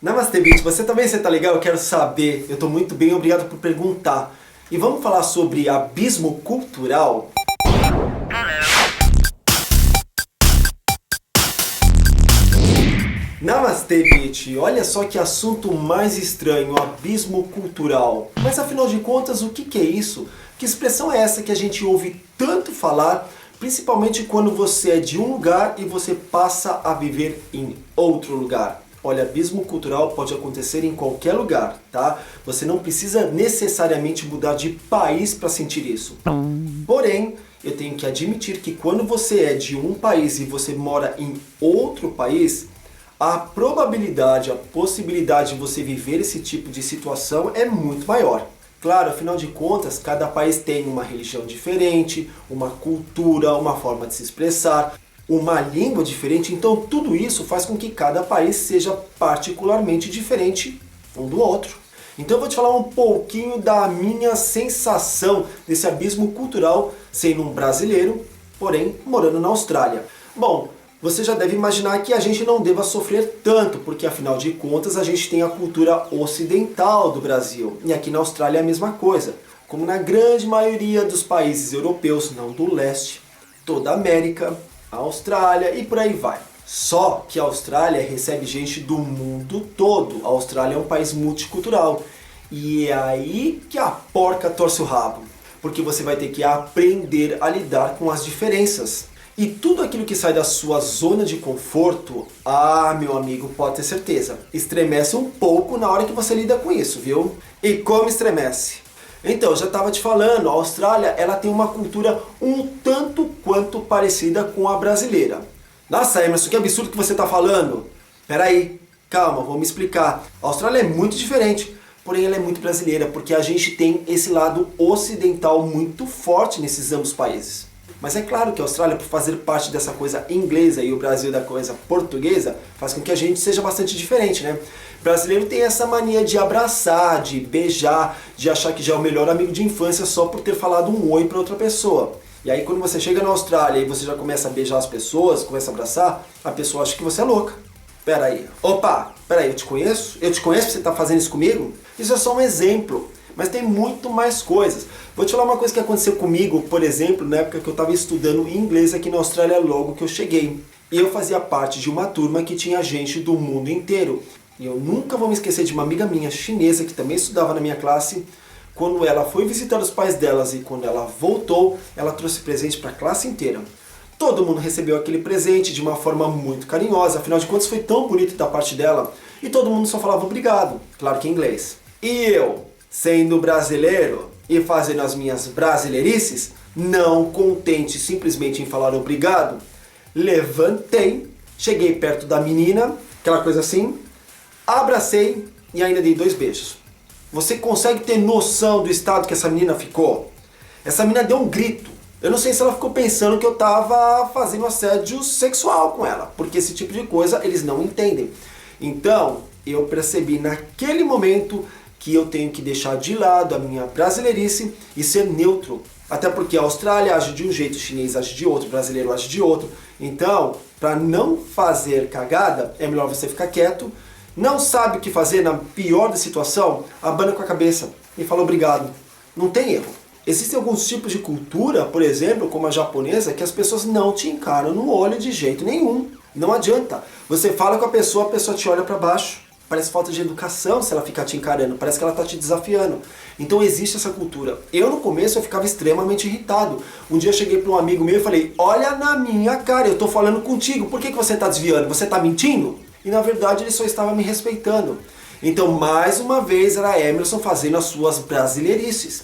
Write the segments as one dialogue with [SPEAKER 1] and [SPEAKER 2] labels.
[SPEAKER 1] Namastê, Beat. Você também, você tá legal? Eu quero saber. Eu tô muito bem, obrigado por perguntar. E vamos falar sobre abismo cultural? Namastê, Beat. Olha só que assunto mais estranho, abismo cultural. Mas afinal de contas, o que é isso? Que expressão é essa que a gente ouve tanto falar, principalmente quando você é de um lugar e você passa a viver em outro lugar? Olha, abismo cultural pode acontecer em qualquer lugar, tá? Você não precisa necessariamente mudar de país para sentir isso. Porém, eu tenho que admitir que quando você é de um país e você mora em outro país, a probabilidade, a possibilidade de você viver esse tipo de situação é muito maior. Claro, afinal de contas, cada país tem uma religião diferente, uma cultura, uma forma de se expressar, uma língua diferente, então tudo isso faz com que cada país seja particularmente diferente um do outro. Então eu vou te falar um pouquinho da minha sensação desse abismo cultural sendo um brasileiro, porém morando na Austrália. Bom, você já deve imaginar que a gente não deva sofrer tanto, porque afinal de contas a gente tem a cultura ocidental do Brasil. E aqui na Austrália é a mesma coisa. Como na grande maioria dos países europeus, não do leste, toda a América, a Austrália e por aí vai. Só que a Austrália recebe gente do mundo todo. A Austrália é um país multicultural. E é aí que a porca torce o rabo. Porque você vai ter que aprender a lidar com as diferenças. E tudo aquilo que sai da sua zona de conforto, meu amigo, pode ter certeza, estremece um pouco na hora que você lida com isso, viu? E como estremece? Então, eu já estava te falando, a Austrália ela tem uma cultura um tanto quanto parecida com a brasileira. Nossa, Emerson, que absurdo que você está falando. Peraí, calma, vou me explicar. A Austrália é muito diferente, porém ela é muito brasileira, porque a gente tem esse lado ocidental muito forte nesses ambos países. Mas é claro que a Austrália, por fazer parte dessa coisa inglesa e o Brasil da coisa portuguesa, faz com que a gente seja bastante diferente, né? O brasileiro tem essa mania de abraçar, de beijar, de achar que já é o melhor amigo de infância só por ter falado um oi para outra pessoa. E aí quando você chega na Austrália e você já começa a beijar as pessoas, começa a abraçar, a pessoa acha que você é louca. Peraí, eu te conheço? Eu te conheço pra você estar fazendo isso comigo? Isso é só um exemplo. Mas tem muito mais coisas. Vou te falar uma coisa que aconteceu comigo, por exemplo, na época que eu estava estudando inglês aqui na Austrália logo que eu cheguei. E eu fazia parte de uma turma que tinha gente do mundo inteiro. E eu nunca vou me esquecer de uma amiga minha chinesa que também estudava na minha classe. Quando ela foi visitar os pais delas e quando ela voltou, ela trouxe presente para a classe inteira. Todo mundo recebeu aquele presente de uma forma muito carinhosa, afinal de contas foi tão bonito da parte dela. E todo mundo só falava obrigado, claro que em inglês. E eu, sendo brasileiro e fazendo as minhas brasileirices, não contente simplesmente em falar obrigado, levantei, cheguei perto da menina, aquela coisa assim, abracei e ainda dei 2 beijos. Você consegue ter noção do estado que essa menina ficou? Essa menina deu um grito. Eu não sei se ela ficou pensando que eu estava fazendo assédio sexual com ela, porque esse tipo de coisa eles não entendem. Então, eu percebi naquele momento que eu tenho que deixar de lado a minha brasileirice e ser neutro. Até porque a Austrália age de um jeito, o chinês age de outro, o brasileiro age de outro. Então, para não fazer cagada, é melhor você ficar quieto. Não sabe o que fazer na pior da situação? Abana com a cabeça e fala obrigado. Não tem erro. Existem alguns tipos de cultura, por exemplo, como a japonesa, que as pessoas não te encaram no olho de jeito nenhum. Não adianta. Você fala com a pessoa te olha para baixo. Parece falta de educação se ela ficar te encarando, parece que ela está te desafiando. Então existe essa cultura. Eu no começo eu ficava extremamente irritado. Um dia eu cheguei para um amigo meu e falei, olha na minha cara, eu estou falando contigo, por que você está desviando? Você está mentindo? E na verdade ele só estava me respeitando. Então mais uma vez era Emerson fazendo as suas brasileirices.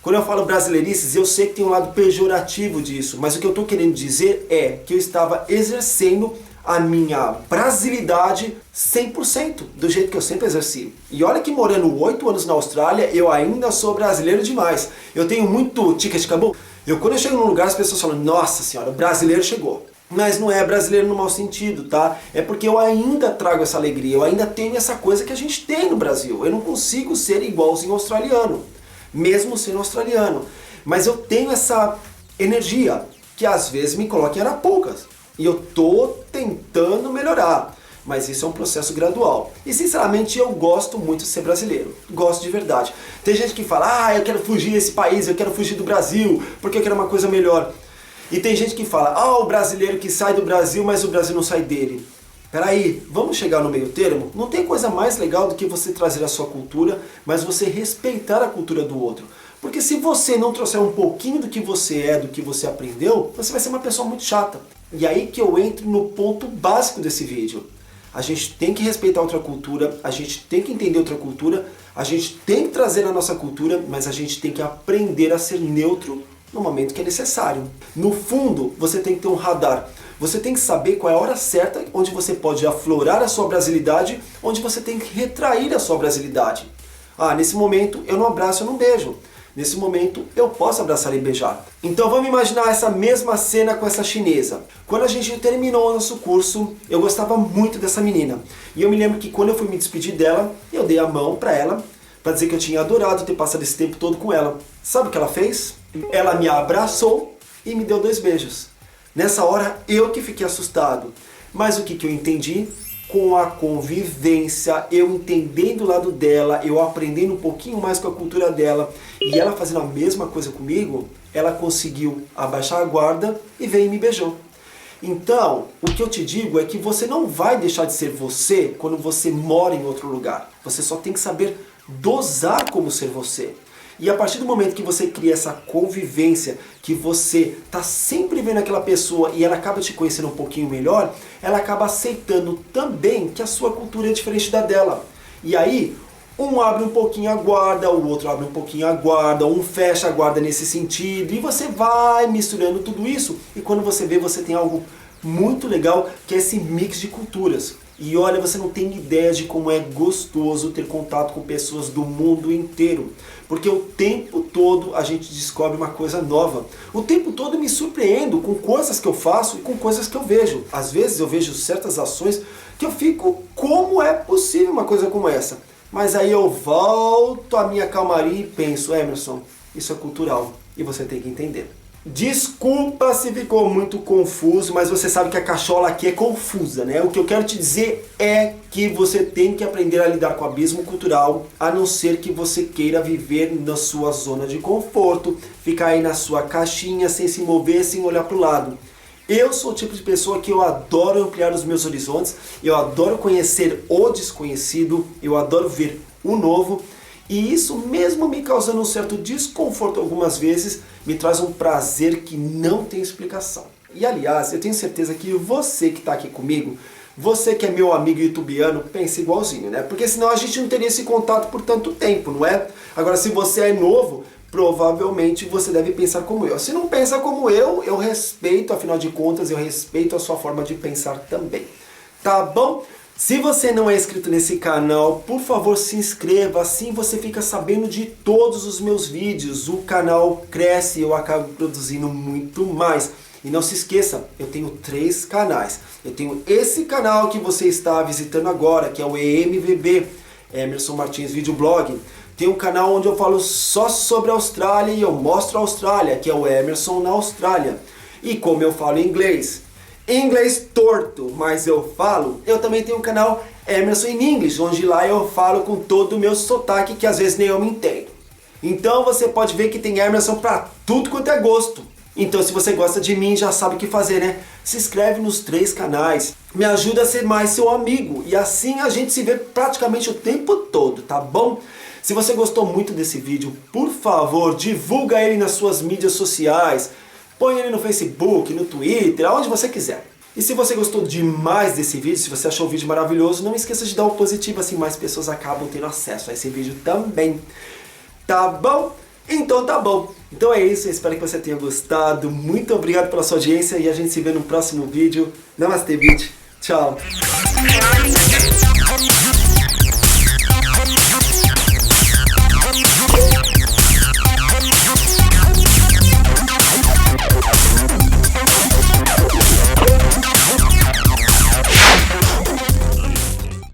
[SPEAKER 1] Quando eu falo brasileirices, eu sei que tem um lado pejorativo disso, mas o que eu estou querendo dizer é que eu estava exercendo a minha brasilidade 100%, do jeito que eu sempre exerci. E olha que morando 8 anos na Austrália, eu ainda sou brasileiro demais. Eu tenho muito ticket cabum. Quando eu chego num lugar, as pessoas falam, nossa senhora, o brasileiro chegou. Mas não é brasileiro no mau sentido, tá? É porque eu ainda trago essa alegria, eu ainda tenho essa coisa que a gente tem no Brasil. Eu não consigo ser igualzinho australiano, mesmo sendo australiano. Mas eu tenho essa energia que às vezes me coloca em Arapucas. E eu tô tentando melhorar. mas isso é um processo gradual. E sinceramente eu gosto muito de ser brasileiro, gosto de verdade. Tem gente que fala, eu quero fugir desse país, eu quero fugir do Brasil, porque eu quero uma coisa melhor. E tem gente que fala, o brasileiro que sai do Brasil, mas o Brasil não sai dele. Peraí, vamos chegar no meio termo? Não tem coisa mais legal do que você trazer a sua cultura, mas você respeitar a cultura do outro. Porque se você não trouxer um pouquinho do que você é, do que você aprendeu, você vai ser uma pessoa muito chata. E aí que eu entro no ponto básico desse vídeo. A gente tem que respeitar outra cultura, a gente tem que entender outra cultura, a gente tem que trazer a nossa cultura, mas a gente tem que aprender a ser neutro no momento que é necessário. No fundo, você tem que ter um radar. Você tem que saber qual é a hora certa onde você pode aflorar a sua brasilidade, onde você tem que retrair a sua brasilidade. Nesse momento eu não abraço, eu não beijo. Nesse momento eu posso abraçar e beijar. Então vamos imaginar essa mesma cena com essa chinesa. Quando a gente terminou o nosso curso, eu gostava muito dessa menina. E eu me lembro que quando eu fui me despedir dela, eu dei a mão para ela, para dizer que eu tinha adorado ter passado esse tempo todo com ela. Sabe o que ela fez? Ela me abraçou e me deu 2 beijos. Nessa hora eu que fiquei assustado. Mas o que eu entendi? Com a convivência, eu entendendo o lado dela, eu aprendendo um pouquinho mais com a cultura dela e ela fazendo a mesma coisa comigo, ela conseguiu abaixar a guarda e veio e me beijou. Então, o que eu te digo é que você não vai deixar de ser você quando você mora em outro lugar. Você só tem que saber dosar como ser você. E a partir do momento que você cria essa convivência, que você está sempre vendo aquela pessoa e ela acaba te conhecendo um pouquinho melhor, ela acaba aceitando também que a sua cultura é diferente da dela. E aí, um abre um pouquinho a guarda, o outro abre um pouquinho a guarda, um fecha a guarda nesse sentido, e você vai misturando tudo isso, e quando você vê, você tem algo muito legal, que é esse mix de culturas. E olha, você não tem ideia de como é gostoso ter contato com pessoas do mundo inteiro. Porque o tempo todo a gente descobre uma coisa nova. O tempo todo eu me surpreendo com coisas que eu faço e com coisas que eu vejo. Às vezes eu vejo certas ações que eu fico, como é possível uma coisa como essa? Mas aí eu volto à minha calmaria e penso, Emerson, isso é cultural e você tem que entender. Desculpa se ficou muito confuso, mas você sabe que a cachola aqui é confusa, né? O que eu quero te dizer é que você tem que aprender a lidar com o abismo cultural, a não ser que você queira viver na sua zona de conforto, ficar aí na sua caixinha, sem se mover, sem olhar para o lado. Eu sou o tipo de pessoa que eu adoro ampliar os meus horizontes, eu adoro conhecer o desconhecido, eu adoro ver o novo, e isso mesmo me causando um certo desconforto algumas vezes, me traz um prazer que não tem explicação. E aliás, eu tenho certeza que você que está aqui comigo, você que é meu amigo youtubiano, pensa igualzinho, né? Porque senão a gente não teria esse contato por tanto tempo, não é? Agora, se você é novo, provavelmente você deve pensar como eu. Se não pensa como eu respeito, afinal de contas, eu respeito a sua forma de pensar também. Tá bom? Se você não é inscrito nesse canal, por favor se inscreva, assim você fica sabendo de todos os meus vídeos. O canal cresce e eu acabo produzindo muito mais. E não se esqueça, eu tenho 3 canais. Eu tenho esse canal que você está visitando agora, que é o EMVB, Emerson Martins Videoblog. Tem um canal onde eu falo só sobre a Austrália e eu mostro a Austrália, que é o Emerson na Austrália. E como eu falo inglês torto, mas eu falo, eu também tenho um canal Emerson in English, onde lá eu falo com todo o meu sotaque, que às vezes nem eu me entendo. Então você pode ver que tem Emerson pra tudo quanto é gosto. Então se você gosta de mim, já sabe o que fazer, né? Se inscreve nos 3 canais, me ajuda a ser mais seu amigo, e assim a gente se vê praticamente o tempo todo, tá bom? Se você gostou muito desse vídeo, por favor, divulga ele nas suas mídias sociais. Põe ele no Facebook, no Twitter, aonde você quiser. E se você gostou demais desse vídeo, se você achou o vídeo maravilhoso, não esqueça de dar um positivo, assim mais pessoas acabam tendo acesso a esse vídeo também. Tá bom? Então tá bom. Então é isso, eu espero que você tenha gostado. Muito obrigado pela sua audiência e a gente se vê no próximo vídeo. Namastê, bitch. Tchau.